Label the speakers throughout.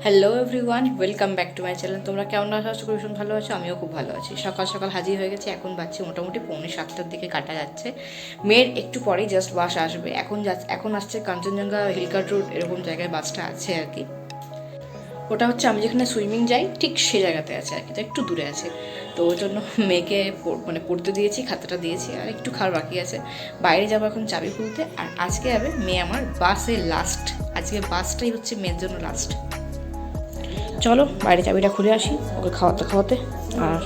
Speaker 1: Hello everyone, welcome back to my channel. তোমরা কেমন আছো? আশা করি ভীষণ ভালো আছো। আমিও খুব ভালো আছি। সকাল সকাল হাজির হয়ে গেছি। এখন বাজছে মোটামুটি 6:45-7টার দিকে কাটা যাচ্ছে। মেয়ের একটু পরেই জাস্ট বাস আসবে। এখন আসছে কাঞ্চনজঙ্ঘা, হিলকার্ট রোড, এরকম জায়গায় বাসটা আছে আর কি। ওটা হচ্ছে আমি যেখানে সুইমিং যাই ঠিক সে জায়গাতে আছে আর কি, তো একটু দূরে আছে। তো ওই জন্য মেয়েকে পড়তে দিয়েছি, খাতাটা দিয়েছি, আর একটু খাওয়ার বাকি আছে। বাইরে যাবো এখন চাবি খুলতে। আর আজকে যাবে মেয়ে আমার বাসে লাস্ট। আজকে বাসটাই হচ্ছে মেয়ের জন্য লাস্ট। চলো বাইরে চাবিটা খুলে আসি ওকে খাওয়াতে খাওয়াতে। আর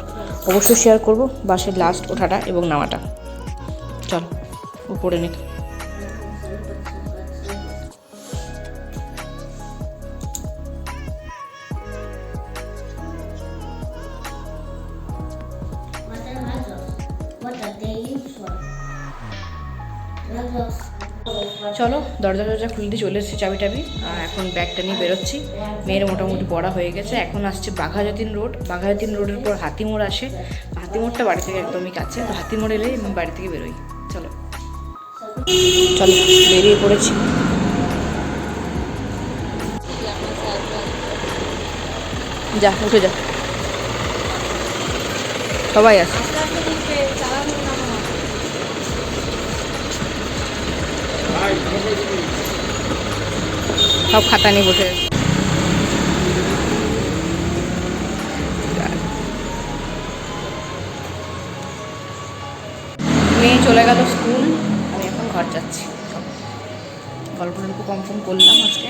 Speaker 1: অবশ্যই শেয়ার করবো বাসের লাস্ট ওঠাটা এবং নামাটা। চলো উপরে নিক। চলো দরজা খুলে দিয়ে চলে এসেছি চাবি টাবি। আর এখন ব্যাগটা নিয়ে বেরোচ্ছি। মেয়ের মোটামুটি পড়া হয়ে গেছে। এখন আসছে বাঘাযতীন রোড। বাঘাযতীন রোডের পর হাতিমোড় আসে। হাতিমোড়টা বাড়ি থেকে একদমই কাছে, তো হাতিমোড় এলে আমি বাড়ি থেকে বেরোই। চলো চলো বেরিয়ে পড়েছি। যা উঠে যা, সবাই আছে। সব খাতা নিয়ে বসে আছে। মেয়ে চলে গেল স্কুল, আমি এখন ঘর যাচ্ছি। গল্প কম করলাম আজকে।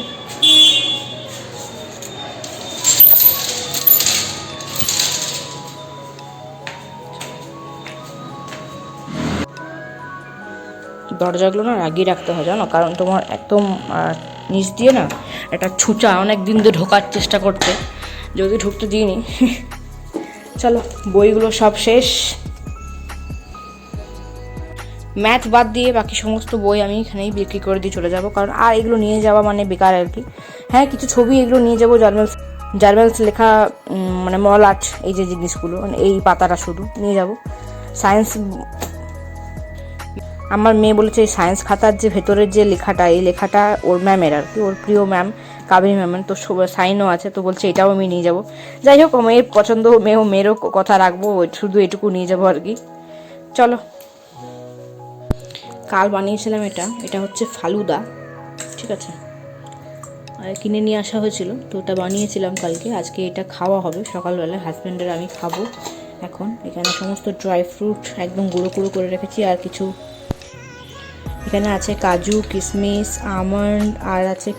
Speaker 1: দরজাগুলো না লাগিয়ে রাখতে হয় জানো, কারণ তোমার একদম নিচ দিয়ে না একটা ছুঁচা অনেক দিন ধরে ঢোকার চেষ্টা করতে, যদি ঢুকতে দিইনি। চলো বইগুলো সব শেষ, ম্যাথ বাদ দিয়ে বাকি সমস্ত বই আমি এখানেই বিক্রি করে দিয়ে চলে যাব, কারণ আর এগুলো নিয়ে যাওয়া মানে বেকার আর কি। হ্যাঁ কিছু ছবি এগুলো নিয়ে যাবো, জার্নালস লেখা, মানে মল আর্ট, এই যে জিনিসগুলো মানে এই পাতাটা শুধু নিয়ে যাব। সায়েন্স, আমার মেয়ে বলেছে এই সায়েন্স খাতার যে ভেতরের যে লেখাটা, এই লেখাটা ওর ম্যামের আর কি, ওর প্রিয় ম্যাম কাবেরী ম্যামের, তো সাইনও আছে, তো বলছে এটাও আমি নিয়ে যাব। যাই হোক মেয়ের পছন্দ, মেয়েরও কথা রাখবো, শুধু এটুকু নিয়ে যাবো আর কি। চলো, কাল বানিয়েছিলাম এটা হচ্ছে ফালুদা, ঠিক আছে, কিনে নিয়ে আসা হয়েছিল, তো ওটা বানিয়েছিলাম কালকে। আজকে এটা খাওয়া হবে সকালবেলায়, হাজব্যান্ডের আমি খাবো এখন। এখানে সমস্ত ড্রাই ফ্রুট একদম গুঁড়ো গুঁড়ো করে রেখেছি, আর কিছু এখানে আছে কাজু, কিশমিশ, আমন্ড, আর আছে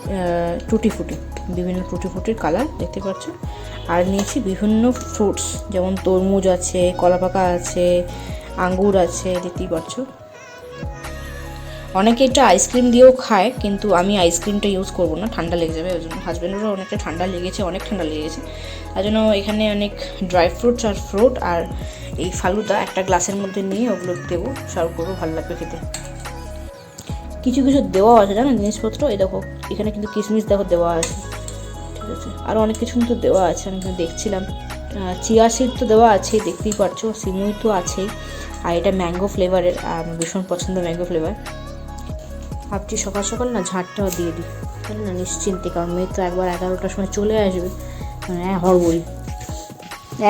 Speaker 1: টুটি ফুটি, বিভিন্ন টুটি ফুটির কালার দেখতে পাচ্ছ। আর নিয়েছি বিভিন্ন ফ্রুটস, যেমন তরমুজ আছে, কলাপাকা আছে, আঙ্গুর আছে, দেখতেই পাচ্ছ। অনেকে এটা আইসক্রিম দিয়েও খায়, কিন্তু আমি আইসক্রিমটা ইউজ করবো না, ঠান্ডা লেগে যাবে। ওই জন্য হাজব্যান্ডেরও অনেকটা ঠান্ডা লেগেছে, অনেক ঠান্ডা লেগেছে, তার জন্য এখানে অনেক ড্রাই ফ্রুটস আর ফ্রুট আর এই ফালুদা একটা গ্লাসের মধ্যে নিয়ে ওগুলো দেবো, সার্ভ করবো, ভালো লাগবে খেতে। কিছু কিছু দেওয়া আছে জানো জিনিসপত্র, এই দেখো এখানে কিন্তু কিশমিশ দেখো দেওয়া আছে, ঠিক আছে, আরও অনেক কিছু কিন্তু দেওয়া আছে, আমি দেখছিলাম। চিয়া সিড তো দেওয়া আছেই, দেখতেই পারছো, সিমুই তো আছেই, আর এটা ম্যাঙ্গো ফ্লেভারের, আমার ভীষণ পছন্দ ম্যাঙ্গো ফ্লেভার। ভাবছি সকাল সকাল না ঝাঁটটাও দিয়ে দিই, তাহলে না নিশ্চিন্তে, কারণ মেয়ে তো একবার 11টার সময় চলে আসবে, মানে হরবই।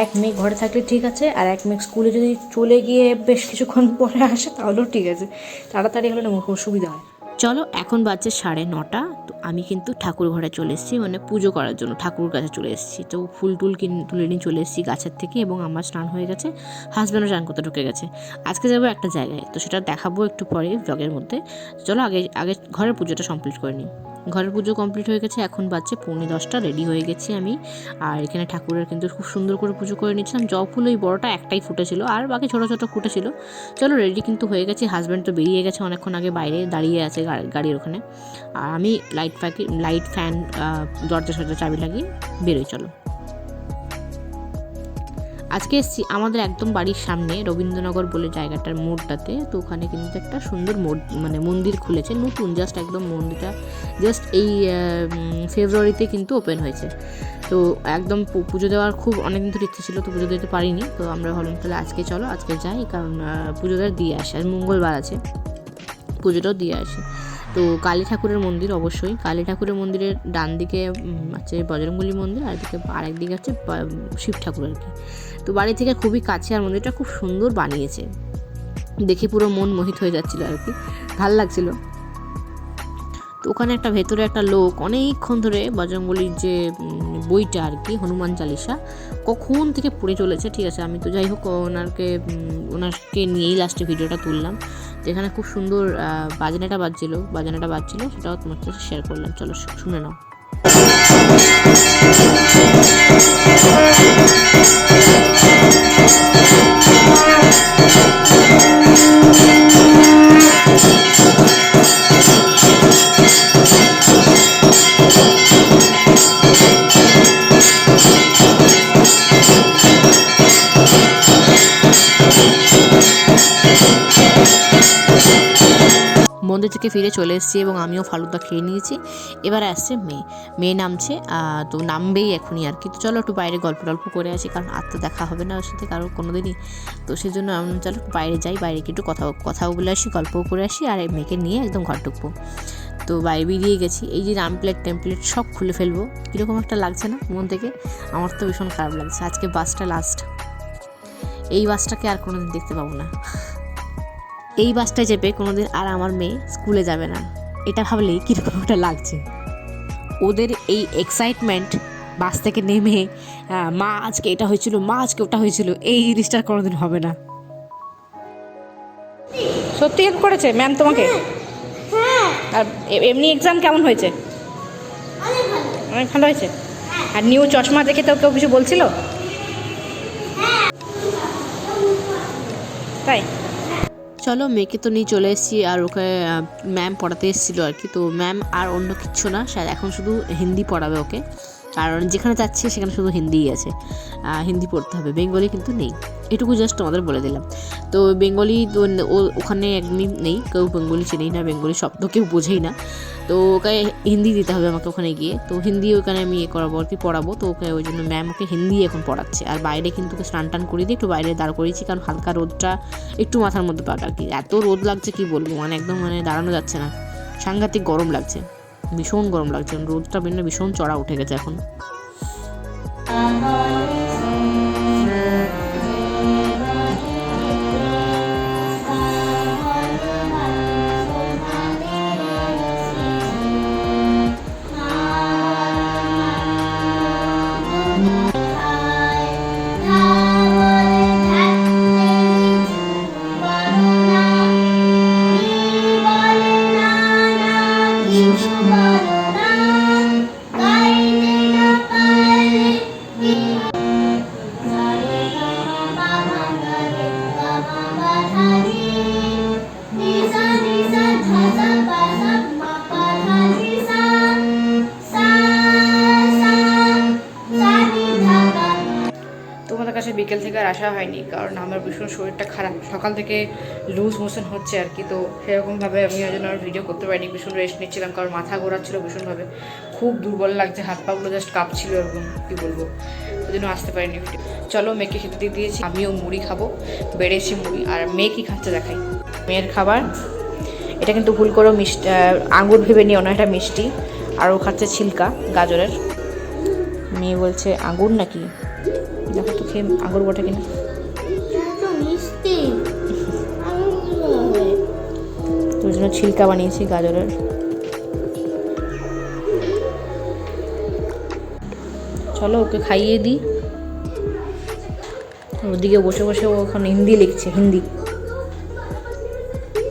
Speaker 1: এক মেয়ে ঘরে থাকলে ঠিক আছে, আর এক মেয়ে স্কুলে যদি চলে গিয়ে বেশ কিছুক্ষণ পরে আসে তাহলেও ঠিক আছে, তাড়াতাড়ি হলে না খুব সুবিধা হয়। চলো এখন বাজছে 9:30, তো আমি কিন্তু ঠাকুর ঘরে চলে এসেছি, মানে পুজো করার জন্য ঠাকুর কাছে চলে এসেছি। তো ফুল তুলে নিয়ে চলে এসেছি গাছের থেকে, এবং আমার স্নান হয়ে গেছে, হাজব্যান্ডও স্নান করতে ঢুকে গেছে। আজকে যাবো একটা জায়গায়, তো সেটা দেখাবো একটু পরে ব্লগের মধ্যে। চলো আগে ঘরের পুজোটা কমপ্লিট করে নিই। ঘরের পুজো কমপ্লিট হয়ে গেছে, এখন বাজছে 9:45, রেডি হয়ে গেছি আমি। আর এখানে ঠাকুরের কিন্তু খুব সুন্দর করে পুজো করে নিচ্ছিলাম। জবা ফুল ওই বড়টা একটাই ফুটেছিল, আর বাকি ছোটো ছোটো ফুটেছিল। চলো রেডি কিন্তু হয়ে গেছি, হাজব্যান্ড তো বেরিয়ে গেছে অনেকক্ষণ আগে, বাইরে দাঁড়িয়ে আছে গাড়ির ওখানে। আর আমি লাইট ফ্যান দরজা চাবি লাগিয়ে বেরোই। চলো আজকে এসেছি আমাদের একদম বাড়ির সামনে রবীন্দ্রনগর বলে জায়গাটার মোড়টাতে, তো ওখানে কিন্তু একটা সুন্দর মানে মন্দির খুলেছে নতুন, জাস্ট একদম মন্দিরটা জাস্ট এই ফেব্রুয়ারিতে কিন্তু ওপেন হয়েছে। তো একদম পুজো দেওয়ার খুব অনেকদিন ধরে ইচ্ছে ছিল, তো পুজো দিতে পারিনি, তো আমরা ভাবলাম তাহলে আজকে চলো আজকে যাই, কারণ পুজোটা দিয়ে আসি, আজ মঙ্গলবার আছে, পুজোটাও দিয়ে আসি। তো কালী ঠাকুরের মন্দির, অবশ্যই কালী ঠাকুরের মন্দিরের ডান দিকে আছে বজরংবলী মন্দির, আর দিকে আরেক দিকে হচ্ছে শিব ঠাকুর আর কি। তো বাড়ি থেকে খুবই কাছে, আর মন্দিরটা খুব সুন্দর বানিয়েছে, দেখে পুরো মন মোহিত হয়ে যাচ্ছিলো আর কি, ভাল লাগছিলো। তো ওখানে একটা ভেতরে একটা লোক অনেকক্ষণ ধরে বজরংবলীর যে বইটা আর কি, হনুমান চালিসা, কখন থেকে পড়ে চলেছে। ঠিক আছে, আমি তো যাই হোক ওনাকে নিয়েই লাস্টে ভিডিওটা তুললাম। যেখানে খুব সুন্দর বাজনাটা বাজছিল, সেটাও তোমার সাথে শেয়ার করলাম। চলো শুনে নাও। মন্দির থেকে ফিরে চলে এসেছি এবং আমিও ফালুদা খেয়ে নিয়েছি। এবারে আসছে মেয়ে নামছে, তো নামবেই এখনই আর কি। তো চলো একটু বাইরে গল্প করে আসি, কারণ আর তো দেখা হবে না ওর সাথে কারো কোনো দিনই। তো সেই জন্য আমি চলো বাইরে যাই, বাইরে একটু কথাও বলে আসি, গল্পও করে আসি, আর মেয়েকে নিয়ে একদম ঘর ঢুকবো। তো বাইরে বেরিয়ে গেছি, এই যে নাম প্লেট টেমপ্লেট সব খুলে ফেলবো। কীরকম একটা লাগছে না মন থেকে? আমার তো ভীষণ খারাপ লাগছে। আজকে বাসটা লাস্ট, এই বাসটাকে আর কোনোদিন দেখতে পাবো না। এই বাসটায় চেপে কোনোদিন আর আমার মেয়ে স্কুলে যাবে না, এটা ভাবলেই কীরকম একটা লাগছে। ওদের এই এক্সাইটমেন্ট, বাস থেকে নেমে মা আজকে এটা হয়েছিল, মা আজকে ওটা হয়েছিল, এই জিনিসটা কোনোদিন হবে না। সত্যি হেল্প করেছে ম্যাম তোমাকে? আর এমনি এক্সাম কেমন হয়েছে? অনেক ভালো হয়েছে। আর নিউ চশমা দেখে তো কেউ কিছু বলছিল? তাই চলো মেয়েকে তো নিয়ে চলে এসেছি, আর ওকে ম্যাম পড়াতে এসেছিলো আর কি। তো ম্যাম আর অন্য কিচ্ছু না, স্যার এখন শুধু হিন্দি পড়াবে ওকে, কারণ যেখানে যাচ্ছে সেখানে শুধু হিন্দিই আছে, হিন্দি পড়তে হবে, বেঙ্গলি কিন্তু নেই। এটুকু জাস্ট তোমাদের বলে দিলাম। তো বেঙ্গলি তো ওখানে একদমই নেই, কেউ বেঙ্গলি চেনেই না, বেঙ্গলি শব্দ কেউ বোঝেই না। তো ওকে হিন্দি দিতে হবে আমাকে ওখানে গিয়ে। তো হিন্দি ওখানে আমি করাবো আর কি, পড়াবো। তো ওকে ওই জন্য ম্যাম ওকে হিন্দি এখন পড়াচ্ছে। আর বাইরে কিন্তু ওকে স্নান টান করিয়ে দিয়ে একটু বাইরে দাঁড় করিয়েছি, কারণ হালকা রোদটা একটু মাথার মধ্যে পাক আর কি। এত রোদ লাগছে কি বলবো, একদম দাঁড়ানো যাচ্ছে না, সাংঘাতিক গরম লাগছে, ভীষণ গরম লাগছে। রোদটা ভীষণ চড়া উঠে গেছে এখন। বিকেল থেকে আর আসা হয়নি, কারণ আমার ভীষণ শরীরটা খারাপ, সকাল থেকে লুজ মোশন হচ্ছে আর কি। তো সেরকমভাবে আমি ওই জন্য আর ভিডিও করতে পারিনি, ভীষণ রেস্ট নিচ্ছিলাম, কারণ মাথা ঘোরাচ্ছিলো ভীষণভাবে, খুব দুর্বল লাগছে, হাত পাগুলো জাস্ট কাঁপছিল এরকম, কী বলবো, ওই জন্য আসতে পারিনি ভিডিও। চলো মেয়েকে খেতে দিয়ে দিয়েছি, আমিও মুড়ি খাবো, বেড়েছি মুড়ি। আর মেয়ে কী খাচ্ছে দেখাই। মেয়ের খাবার এটা কিন্তু ভুল করেও মিষ্টি আঙুর ভেবে নিও না, এটা মিষ্টি। আর ও খাচ্ছে ছিলকা গাজরের। মেয়ে বলছে আঙুর নাকি, দেখো তো খেয়ে আঙুর বটে কিনা। তোর জন্য ছিলকা বানিয়েছি গাজরের। চলো ওকে খাইয়ে দিই। ওদিকে বসে বসে ও এখন হিন্দি লিখছে, হিন্দি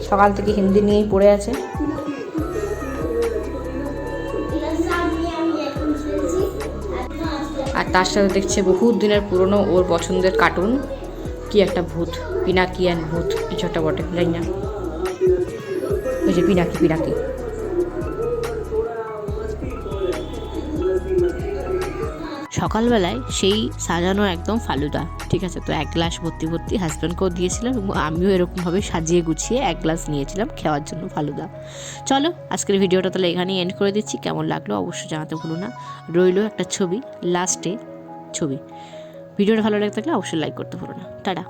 Speaker 1: সকাল থেকে হিন্দি নিয়েই পড়ে আছে। আর তার সাথে দেখছে বহুত দিনের পুরনো ওর পছন্দের কার্টুন, কি একটা ভূত, পিনাকি অ্যান্ড ভূত কিছু একটা বটে, জানি না, ওই যে পিনাকি। সকালবেলায় সেই সাজানো একদম ফালুদা, ঠিক আছে। তো 1 গ্লাস ভর্তি হাজব্যান্ডকেও দিয়েছিলাম, এবং আমিও এরকমভাবে সাজিয়ে গুছিয়ে 1 গ্লাস নিয়েছিলাম খাওয়ার জন্য ফালুদা। চলো আজকের ভিডিওটা তাহলে এখানেই এন্ড করে দিচ্ছি। কেমন লাগলো অবশ্যই জানাতে ভুলো না। রইলো একটা ছবি, লাস্টে ছবি। ভিডিওটা ভালো লাগে থাকলে অবশ্যই লাইক করতে ভুলো না। টাটা।